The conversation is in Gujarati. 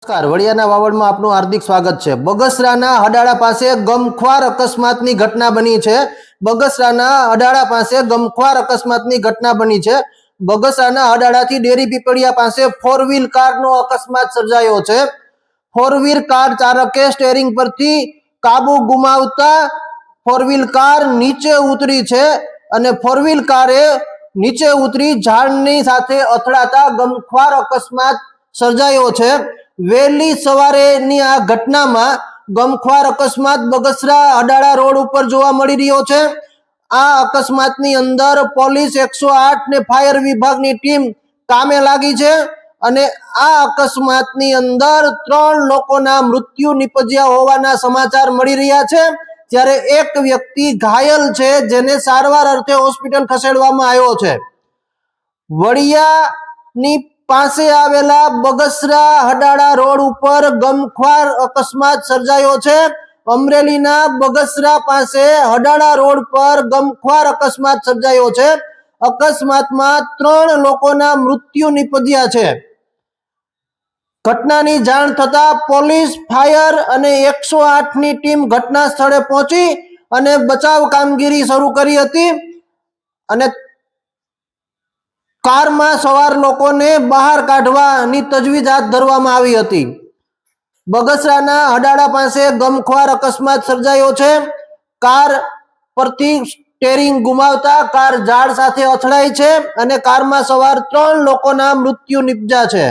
નમસ્કાર, વડિયાના વાવડમાં આપનું હાર્દિક સ્વાગત છે। બગસરાના હડાળા પાસે ગમખ્વાર અકસ્માતની ઘટના બની છે। બગસરાના હડાળા પાસે ગમખ્વાર અકસ્માતની ઘટના બની છે। બગસરાના હડાળાથી ડેરી પીપળિયા પાસે 4 વ્હીલ કારનો અકસ્માત સર્જાયો છે। 4 વ્હીલ કાર ચાલકે સ્ટીયરિંગ પરથી કાબુ ગુમાવતા 4 વ્હીલ કાર નીચે ઉતરી છે અને 4 વ્હીલ કારે નીચે ઉતરી ઝાડની સાથે અથડાતા ગમખ્વાર અકસ્માત સર્જાયો છે। વહેલી સવારેની આ ઘટનામાં ગમખ્વાર અકસ્માત બગસરા હડાળા રોડ ઉપર જોવા મળી રહ્યો છે। આ અકસ્માતની અંદર પોલીસ 108 ને ફાયર વિભાગની ટીમ કામે લાગી છે અને આ અકસ્માતની અંદર 3 લોકોના મૃત્યુ નિપજ્યા હોવાના સમાચાર મળી રહ્યા છે, જ્યારે એક વ્યક્તિ ઘાયલ છે, જેને સારવાર અર્થે હોસ્પિટલ ખસેડવામાં આવ્યો છે। વડિયાની પાસે આવેલા બગસરા હડાળા રોડ ઉપર ગમખ્વાર અકસ્માત સર્જાયો છે। અમરેલીના બગસરા પાસે હડાળા રોડ પર ગમખ્વાર અકસ્માત સર્જાયો છે। અકસ્માતમાં 3 લોકોના મૃત્યુ નિપજ્યા છે। ઘટનાની જાણ થતા પોલીસ, ફાયર અને 108 ની ટીમ ઘટના સ્થળે પહોંચી અને બચાવ કામગીરી શરૂ કરી હતી અને કારમાં સવાર લોકોને બહાર કાઢવાની તજવીજ હાથ ધરવામાં આવી હતી। બગસરાના હડાળા પાસે ગમખ્વાર અકસ્માત સર્જાયો છે। કાર પરથી સ્ટીયરિંગ ગુમાવતા કાર ઝાડ સાથે અથડાઈ છે અને કારમાં સવાર 3 લોકોના મૃત્યુ નિપજ્યા છે।